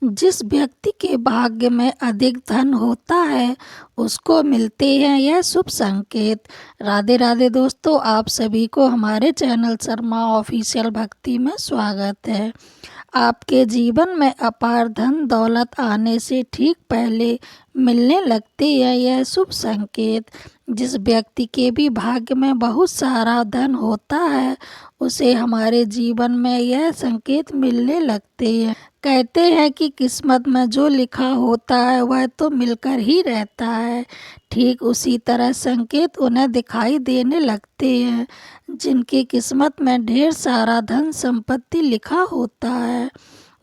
जिस व्यक्ति के भाग्य में अधिक धन होता है उसको मिलते हैं यह शुभ संकेत। राधे राधे दोस्तों, आप सभी को हमारे चैनल शर्मा ऑफिशियल भक्ति में स्वागत है। आपके जीवन में अपार धन दौलत आने से ठीक पहले मिलने लगती है यह शुभ संकेत। जिस व्यक्ति के भी भाग्य में बहुत सारा धन होता है उसे हमारे जीवन में यह संकेत मिलने लगते हैं। कहते हैं कि किस्मत में जो लिखा होता है वह तो मिलकर ही रहता है। ठीक उसी तरह संकेत उन्हें दिखाई देने लगते हैं जिनकी किस्मत में ढेर सारा धन संपत्ति लिखा होता है।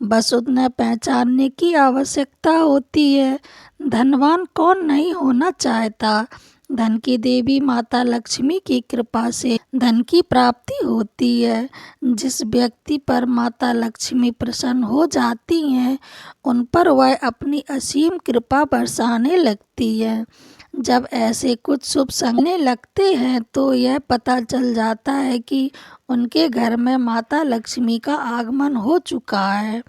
बस उन्हें पहचानने की आवश्यकता होती है। धनवान कौन नहीं होना चाहता। धन की देवी माता लक्ष्मी की कृपा से धन की प्राप्ति होती है। जिस व्यक्ति पर माता लक्ष्मी प्रसन्न हो जाती हैं उन पर वह अपनी असीम कृपा बरसाने लगती है। जब ऐसे कुछ शुभ संगने लगते हैं तो यह पता चल जाता है कि उनके घर में माता लक्ष्मी का आगमन हो चुका है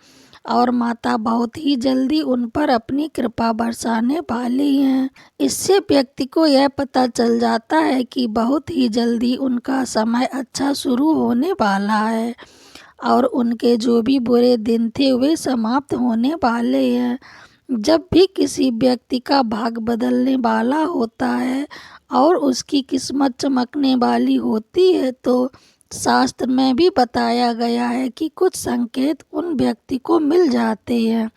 और माता बहुत ही जल्दी उन पर अपनी कृपा बरसाने वाली हैं। इससे व्यक्ति को यह पता चल जाता है कि बहुत ही जल्दी उनका समय अच्छा शुरू होने वाला है और उनके जो भी बुरे दिन थे वे समाप्त होने वाले हैं। जब भी किसी व्यक्ति का भाग्य बदलने वाला होता है और उसकी किस्मत चमकने वाली होती है तो शास्त्र में भी बताया गया है कि कुछ संकेत उन व्यक्ति को मिल जाते हैं।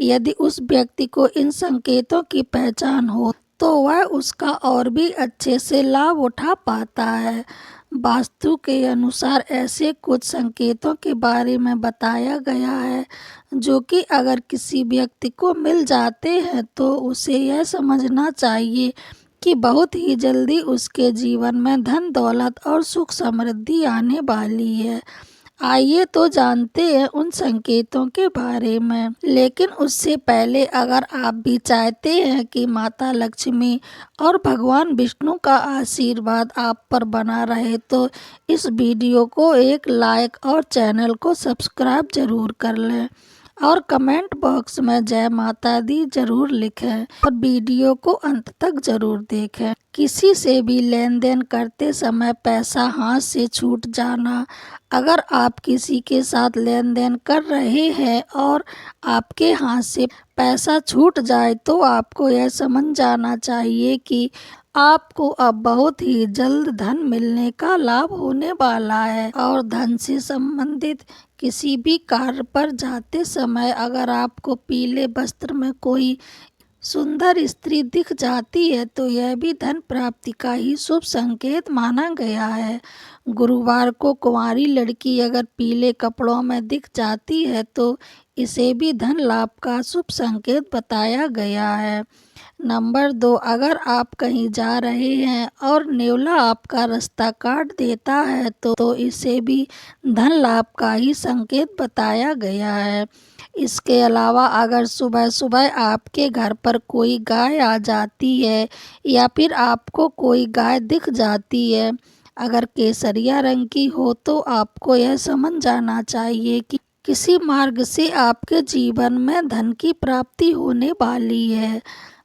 यदि उस व्यक्ति को इन संकेतों की पहचान हो तो वह उसका और भी अच्छे से लाभ उठा पाता है। वास्तु के अनुसार ऐसे कुछ संकेतों के बारे में बताया गया है जो कि अगर किसी व्यक्ति को मिल जाते हैं तो उसे यह समझना चाहिए कि बहुत ही जल्दी उसके जीवन में धन दौलत और सुख समृद्धि आने वाली है। आइए तो जानते हैं उन संकेतों के बारे में। लेकिन उससे पहले अगर आप भी चाहते हैं कि माता लक्ष्मी और भगवान विष्णु का आशीर्वाद आप पर बना रहे तो इस वीडियो को एक लाइक और चैनल को सब्सक्राइब जरूर कर लें और कमेंट बॉक्स में जय माता दी जरूर लिखें और वीडियो को अंत तक जरूर देखें। किसी से भी लेन देन करते समय पैसा हाथ से छूट जाना। अगर आप किसी के साथ लेन देन कर रहे हैं और आपके हाथ से पैसा छूट जाए तो आपको यह समझ जाना चाहिए कि आपको अब बहुत ही जल्द धन मिलने का लाभ होने वाला है। और धन से संबंधित किसी भी कार्य पर जाते समय अगर आपको पीले वस्त्र में कोई सुंदर स्त्री दिख जाती है तो यह भी धन प्राप्ति का ही शुभ संकेत माना गया है। गुरुवार को कुंवारी लड़की अगर पीले कपड़ों में दिख जाती है तो इसे भी धन लाभ का शुभ संकेत बताया गया है। नंबर 2, अगर आप कहीं जा रहे हैं और नेवला आपका रास्ता काट देता है तो इसे भी धन लाभ का ही संकेत बताया गया है। इसके अलावा अगर सुबह सुबह आपके घर पर कोई गाय आ जाती है या फिर आपको कोई गाय दिख जाती है, अगर केसरिया रंग की हो तो आपको यह समझ जाना चाहिए कि किसी मार्ग से आपके जीवन में धन की प्राप्ति होने वाली है।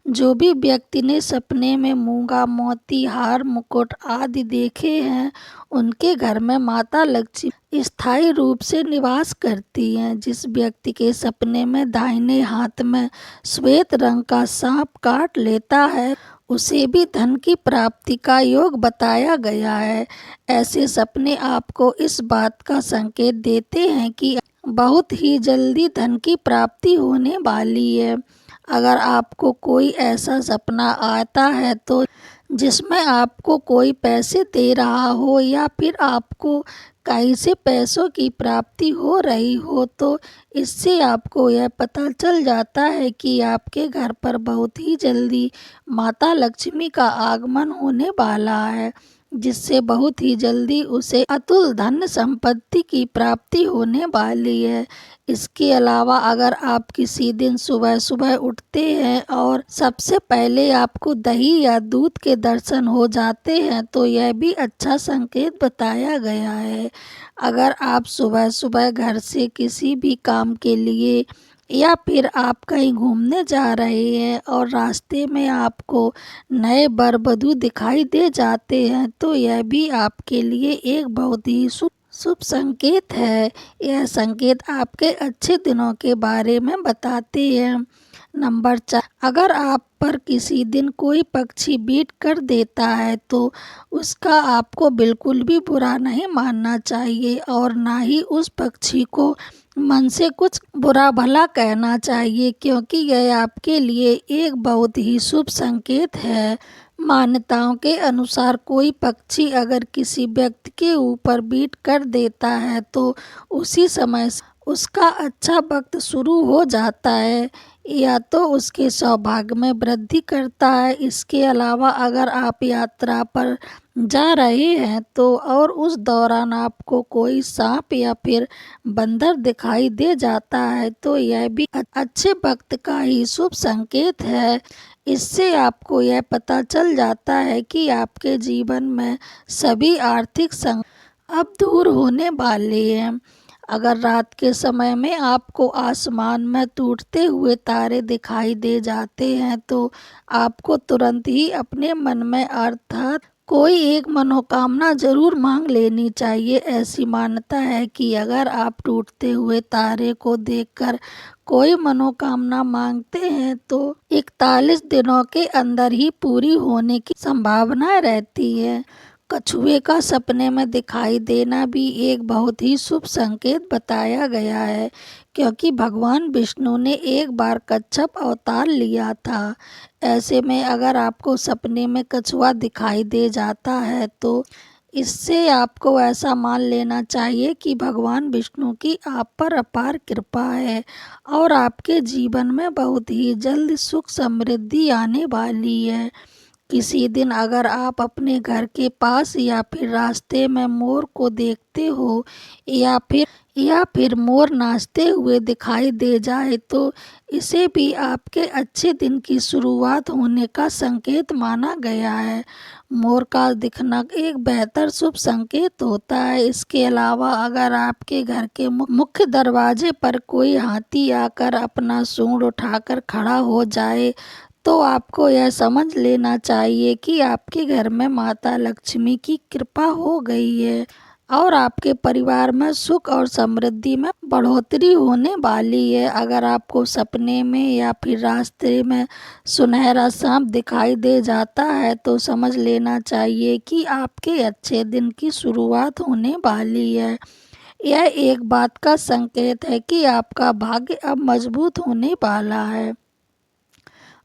जो भी व्यक्ति ने सपने में मूंगा मोती हार मुकुट आदि देखे हैं उनके घर में माता लक्ष्मी स्थायी रूप से निवास करती हैं। जिस व्यक्ति के सपने में दाहिने हाथ में श्वेत रंग का सांप काट लेता है उसे भी धन की प्राप्ति का योग बताया गया है। ऐसे सपने आपको इस बात का संकेत देते हैं कि बहुत ही जल्दी धन की प्राप्ति होने वाली है। अगर आपको कोई ऐसा सपना आता है तो जिसमें आपको कोई पैसे दे रहा हो या फिर आपको कहीं से पैसों की प्राप्ति हो रही हो तो इससे आपको यह पता चल जाता है कि आपके घर पर बहुत ही जल्दी माता लक्ष्मी का आगमन होने वाला है, जिससे बहुत ही जल्दी उसे अतुल धन संपत्ति की प्राप्ति होने वाली है। इसके अलावा अगर आप किसी दिन सुबह सुबह उठते हैं और सबसे पहले आपको दही या दूध के दर्शन हो जाते हैं तो यह भी अच्छा संकेत बताया गया है। अगर आप सुबह सुबह घर से किसी भी काम के लिए या फिर आप कहीं घूमने जा रहे हैं और रास्ते में आपको नए वर-वधू दिखाई दे जाते हैं, तो यह भी आपके लिए एक बहुत ही शुभ शुभ संकेत है। यह संकेत आपके अच्छे दिनों के बारे में बताते हैं। नंबर 4, अगर आप पर किसी दिन कोई पक्षी बीट कर देता है तो उसका आपको बिल्कुल भी बुरा नहीं मानना चाहिए और ना ही उस पक्षी को मन से कुछ बुरा भला कहना चाहिए, क्योंकि यह आपके लिए एक बहुत ही शुभ संकेत है। मान्यताओं के अनुसार कोई पक्षी अगर किसी व्यक्ति के ऊपर बीट कर देता है तो उसी समय से उसका अच्छा वक्त शुरू हो जाता है या तो उसके सौभाग्य में वृद्धि करता है। इसके अलावा अगर आप यात्रा पर जा रहे हैं तो और उस दौरान आपको कोई सांप या फिर बंदर दिखाई दे जाता है तो यह भी अच्छे वक्त का ही शुभ संकेत है। इससे आपको यह पता चल जाता है कि आपके जीवन में सभी आर्थिक संकट अब दूर होने वाले हैं। अगर रात के समय में आपको आसमान में टूटते हुए तारे दिखाई दे जाते हैं तो आपको तुरंत ही अपने मन में अर्थात कोई एक मनोकामना जरूर मांग लेनी चाहिए। ऐसी मान्यता है कि अगर आप टूटते हुए तारे को देखकर कोई मनोकामना मांगते हैं तो 41 दिनों के अंदर ही पूरी होने की संभावना रहती है। कछुए का सपने में दिखाई देना भी एक बहुत ही शुभ संकेत बताया गया है, क्योंकि भगवान विष्णु ने एक बार कच्छप अवतार लिया था। ऐसे में अगर आपको सपने में कछुआ दिखाई दे जाता है तो इससे आपको ऐसा मान लेना चाहिए कि भगवान विष्णु की आप पर अपार कृपा है और आपके जीवन में बहुत ही जल्द सुख समृद्धि आने वाली है। किसी दिन अगर आप अपने घर के पास या फिर रास्ते में मोर को देखते हो या फिर मोर नाचते हुए दिखाई दे जाए तो इसे भी आपके अच्छे दिन की शुरुआत होने का संकेत माना गया है। मोर का दिखना एक बेहतर शुभ संकेत होता है। इसके अलावा अगर आपके घर के मुख्य दरवाजे पर कोई हाथी आकर अपना सूंड उठाकर खड़ा हो जाए तो आपको यह समझ लेना चाहिए कि आपके घर में माता लक्ष्मी की कृपा हो गई है और आपके परिवार में सुख और समृद्धि में बढ़ोतरी होने वाली है। अगर आपको सपने में या फिर रास्ते में सुनहरा सांप दिखाई दे जाता है तो समझ लेना चाहिए कि आपके अच्छे दिन की शुरुआत होने वाली है। यह एक बात का संकेत है कि आपका भाग्य अब मजबूत होने वाला है।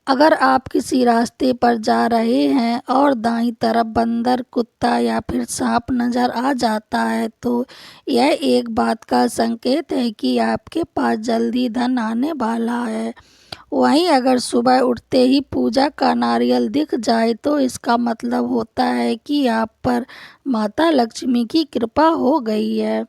अगर आप किसी रास्ते पर जा रहे हैं और दाईं तरफ बंदर, कुत्ता या फिर सांप नजर आ जाता है तो यह एक बात का संकेत है कि आपके पास जल्दी धन आने वाला है। वहीं अगर सुबह उठते ही पूजा का नारियल दिख जाए तो इसका मतलब होता है कि आप पर माता लक्ष्मी की कृपा हो गई है।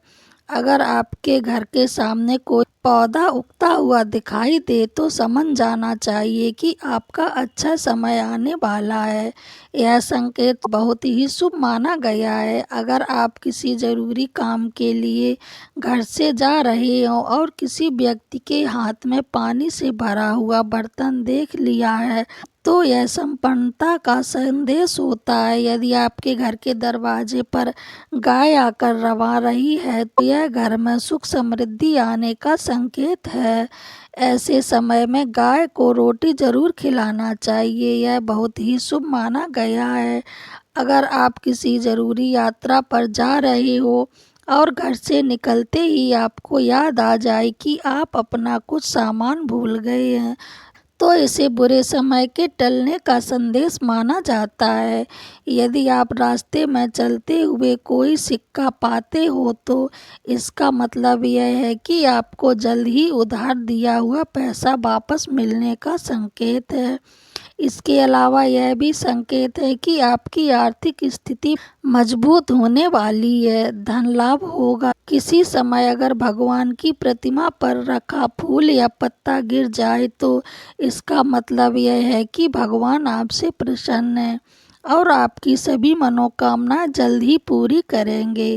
अगर आपके घर के सामने कोई पौधा उगता हुआ दिखाई दे तो समझ जाना चाहिए कि आपका अच्छा समय आने वाला है। यह संकेत बहुत ही शुभ माना गया है। अगर आप किसी जरूरी काम के लिए घर से जा रहे हो और किसी व्यक्ति के हाथ में पानी से भरा हुआ बर्तन देख लिया है तो यह संपन्नता का संदेश होता है। यदि आपके घर के दरवाजे पर गाय आकर रवा रही है तो यह घर में सुख समृद्धि आने का संकेत है। ऐसे समय में गाय को रोटी जरूर खिलाना चाहिए, यह बहुत ही शुभ माना गया है। अगर आप किसी जरूरी यात्रा पर जा रहे हो और घर से निकलते ही आपको याद आ जाए कि आप अपना कुछ सामान भूल गए हैं तो इसे बुरे समय के टलने का संदेश माना जाता है। यदि आप रास्ते में चलते हुए कोई सिक्का पाते हो तो इसका मतलब यह है कि आपको जल्द ही उधार दिया हुआ पैसा वापस मिलने का संकेत है। इसके अलावा यह भी संकेत है कि आपकी आर्थिक स्थिति मजबूत होने वाली है, धन लाभ होगा। किसी समय अगर भगवान की प्रतिमा पर रखा फूल या पत्ता गिर जाए तो इसका मतलब यह है कि भगवान आपसे प्रसन्न है और आपकी सभी मनोकामना जल्द ही पूरी करेंगे।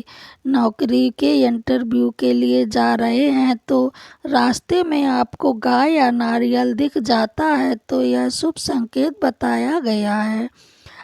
नौकरी के इंटरव्यू के लिए जा रहे हैं तो रास्ते में आपको गाय या नारियल दिख जाता है तो यह शुभ संकेत बताया गया है।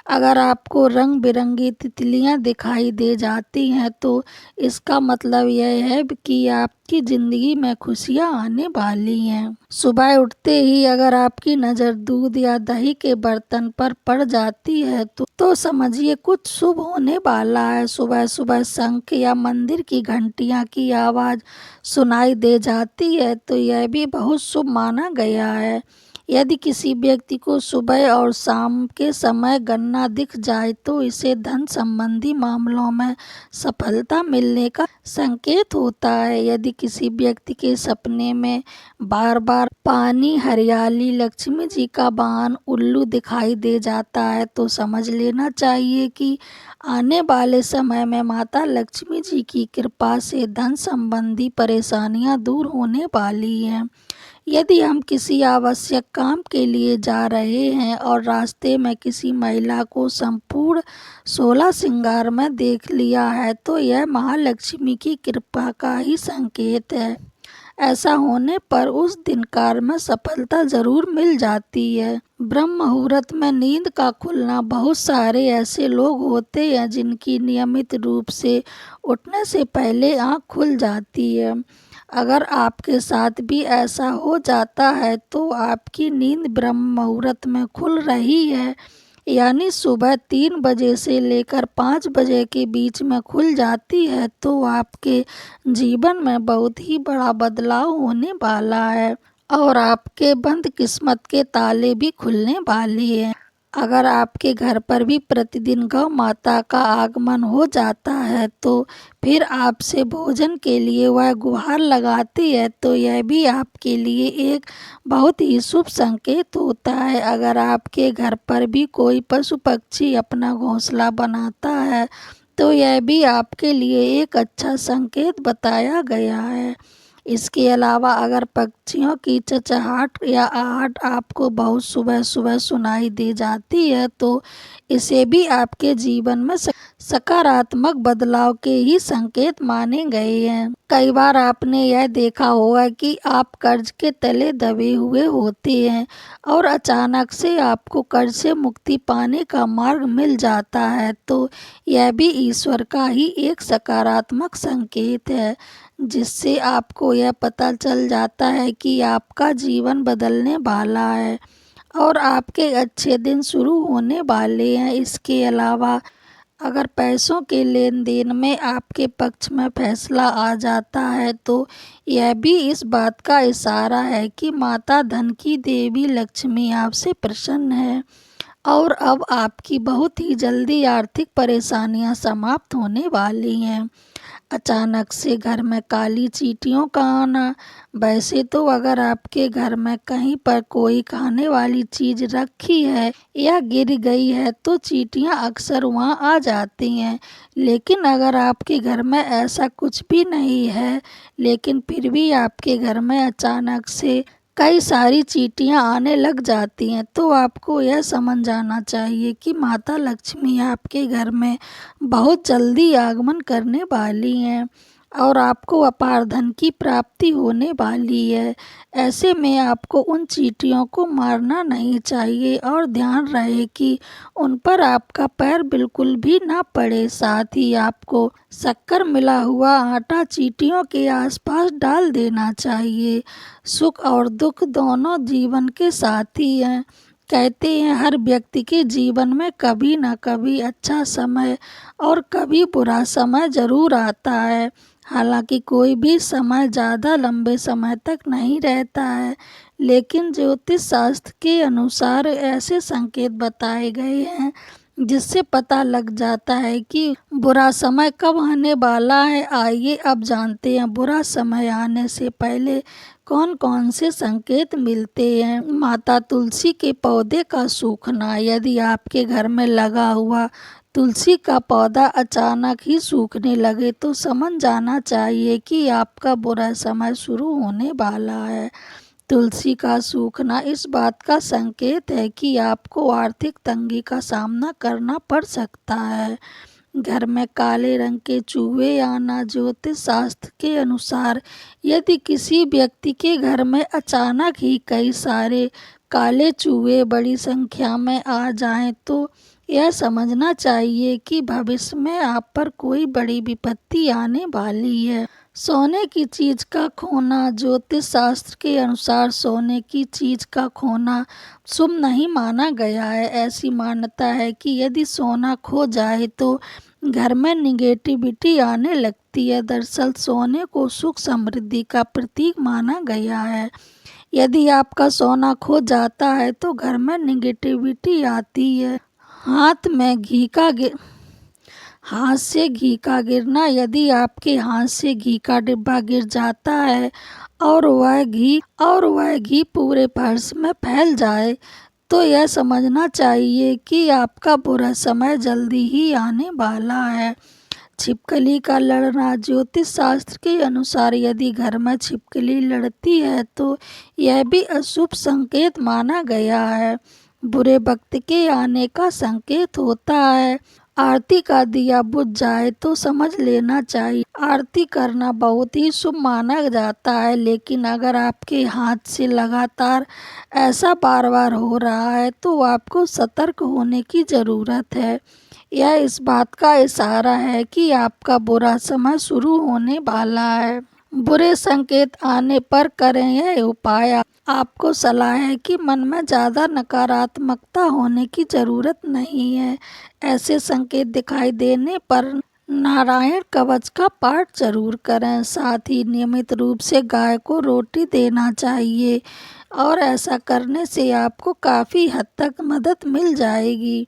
अगर आपको रंग बिरंगी तितलियां दिखाई दे जाती हैं तो इसका मतलब यह है कि आपकी ज़िंदगी में खुशियां आने वाली हैं। सुबह उठते ही अगर आपकी नज़र दूध या दही के बर्तन पर पड़ जाती है तो समझिए कुछ शुभ होने वाला है। सुबह सुबह शंख या मंदिर की घंटियां की आवाज़ सुनाई दे जाती है तो यह भी बहुत शुभ माना गया है। यदि किसी व्यक्ति को सुबह और शाम के समय गन्ना दिख जाए तो इसे धन संबंधी मामलों में सफलता मिलने का संकेत होता है। यदि किसी व्यक्ति के सपने में बार बार पानी, हरियाली, लक्ष्मी जी का वाहन उल्लू दिखाई दे जाता है तो समझ लेना चाहिए कि आने वाले समय में माता लक्ष्मी जी की कृपा से धन संबंधी परेशानियां दूर होने वाली हैं। यदि हम किसी आवश्यक काम के लिए जा रहे हैं और रास्ते में किसी महिला को संपूर्ण 16 श्रृंगार में देख लिया है तो यह महालक्ष्मी की कृपा का ही संकेत है। ऐसा होने पर उस दिन कार्य में सफलता जरूर मिल जाती है। ब्रह्म मुहूर्त में नींद का खुलना, बहुत सारे ऐसे लोग होते हैं जिनकी नियमित रूप से उठने से पहले आँख खुल जाती है। अगर आपके साथ भी ऐसा हो जाता है तो आपकी नींद ब्रह्म मुहूर्त में खुल रही है, यानी सुबह 3 बजे से लेकर 5 बजे के बीच में खुल जाती है तो आपके जीवन में बहुत ही बड़ा बदलाव होने वाला है और आपके बंद किस्मत के ताले भी खुलने वाले हैं। अगर आपके घर पर भी प्रतिदिन गौ माता का आगमन हो जाता है तो फिर आपसे भोजन के लिए वह गुहार लगाती है तो यह भी आपके लिए एक बहुत ही शुभ संकेत होता है। अगर आपके घर पर भी कोई पशु पक्षी अपना घोंसला बनाता है तो यह भी आपके लिए एक अच्छा संकेत बताया गया है। इसके अलावा अगर पक्षियों की चहचहाट या आहट आपको बहुत सुबह सुबह सुनाई दे जाती है तो इसे भी आपके जीवन में सकारात्मक बदलाव के ही संकेत माने गए हैं। कई बार आपने यह देखा होगा कि आप कर्ज के तले दबे हुए होते हैं और अचानक से आपको कर्ज से मुक्ति पाने का मार्ग मिल जाता है तो यह भी ईश्वर का ही एक सकारात्मक संकेत है, जिससे आपको यह पता चल जाता है कि आपका जीवन बदलने वाला है और आपके अच्छे दिन शुरू होने वाले हैं। इसके अलावा अगर पैसों के लेन देन में आपके पक्ष में फैसला आ जाता है तो यह भी इस बात का इशारा है कि माता धन की देवी लक्ष्मी आपसे प्रसन्न है और अब आपकी बहुत ही जल्दी आर्थिक परेशानियां समाप्त होने वाली हैं। अचानक से घर में काली चींटियों का आना, वैसे तो अगर आपके घर में कहीं पर कोई खाने वाली चीज रखी है या गिर गई है तो चींटियां अक्सर वहां आ जाती हैं, लेकिन अगर आपके घर में ऐसा कुछ भी नहीं है लेकिन फिर भी आपके घर में अचानक से कई सारी चींटियां आने लग जाती हैं तो आपको यह समझ जाना चाहिए कि माता लक्ष्मी आपके घर में बहुत जल्दी आगमन करने वाली हैं और आपको अपार धन की प्राप्ति होने वाली है। ऐसे में आपको उन चींटियों को मारना नहीं चाहिए और ध्यान रहे कि उन पर आपका पैर बिल्कुल भी ना पड़े। साथ ही आपको शक्कर मिला हुआ आटा चींटियों के आसपास डाल देना चाहिए। सुख और दुख दोनों जीवन के साथी हैं। कहते हैं हर व्यक्ति के जीवन में कभी ना कभी अच्छा समय और कभी बुरा समय जरूर आता है। हालांकि कोई भी समय ज़्यादा लंबे समय तक नहीं रहता है, लेकिन ज्योतिष शास्त्र के अनुसार ऐसे संकेत बताए गए हैं जिससे पता लग जाता है कि बुरा समय कब आने वाला है। आइए अब जानते हैं बुरा समय आने से पहले कौन कौन से संकेत मिलते हैं। माता तुलसी के पौधे का सूखना, यदि आपके घर में लगा हुआ तुलसी का पौधा अचानक ही सूखने लगे तो समझ जाना चाहिए कि आपका बुरा समय शुरू होने वाला है। तुलसी का सूखना इस बात का संकेत है कि आपको आर्थिक तंगी का सामना करना पड़ सकता है। घर में काले रंग के चूहे आना ज्योतिष शास्त्र के अनुसार यदि किसी व्यक्ति के घर में अचानक ही कई सारे काले चूहे बड़ी संख्या में आ जाएं तो यह समझना चाहिए कि भविष्य में आप पर कोई बड़ी विपत्ति आने वाली है। सोने की चीज का खोना ज्योतिष शास्त्र के अनुसार सोने की चीज का खोना शुभ नहीं माना गया है। ऐसी मान्यता है कि यदि सोना खो जाए तो घर में निगेटिविटी आने लगती है। दरअसल सोने को सुख समृद्धि का प्रतीक माना गया है। यदि आपका सोना खो जाता है तो घर में निगेटिविटी आती है। हाथ से घी का गिरना यदि आपके हाथ से घी का डिब्बा गिर जाता है और वह घी पूरे फर्श में फैल जाए तो यह समझना चाहिए कि आपका बुरा समय जल्दी ही आने वाला है। छिपकली का लड़ना ज्योतिष शास्त्र के अनुसार यदि घर में छिपकली लड़ती है तो यह भी अशुभ संकेत माना गया है, बुरे वक्त के आने का संकेत होता है। आरती का दिया बुझ जाए तो समझ लेना चाहिए आरती करना बहुत ही शुभ माना जाता है, लेकिन अगर आपके हाथ से लगातार ऐसा बार बार हो रहा है तो आपको सतर्क होने की ज़रूरत है। यह इस बात का इशारा है कि आपका बुरा समय शुरू होने वाला है। बुरे संकेत आने पर करें यह उपाय। आपको सलाह है कि मन में ज़्यादा नकारात्मकता होने की ज़रूरत नहीं है। ऐसे संकेत दिखाई देने पर नारायण कवच का पाठ जरूर करें। साथ ही नियमित रूप से गाय को रोटी देना चाहिए और ऐसा करने से आपको काफ़ी हद तक मदद मिल जाएगी।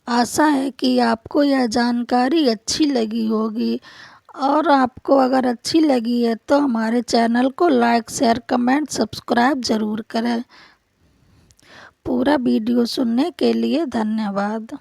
आशा है कि आपको यह जानकारी अच्छी लगी होगी और आपको अगर अच्छी लगी है तो हमारे चैनल को लाइक शेयर कमेंट सब्सक्राइब ज़रूर करें। पूरा वीडियो सुनने के लिए धन्यवाद।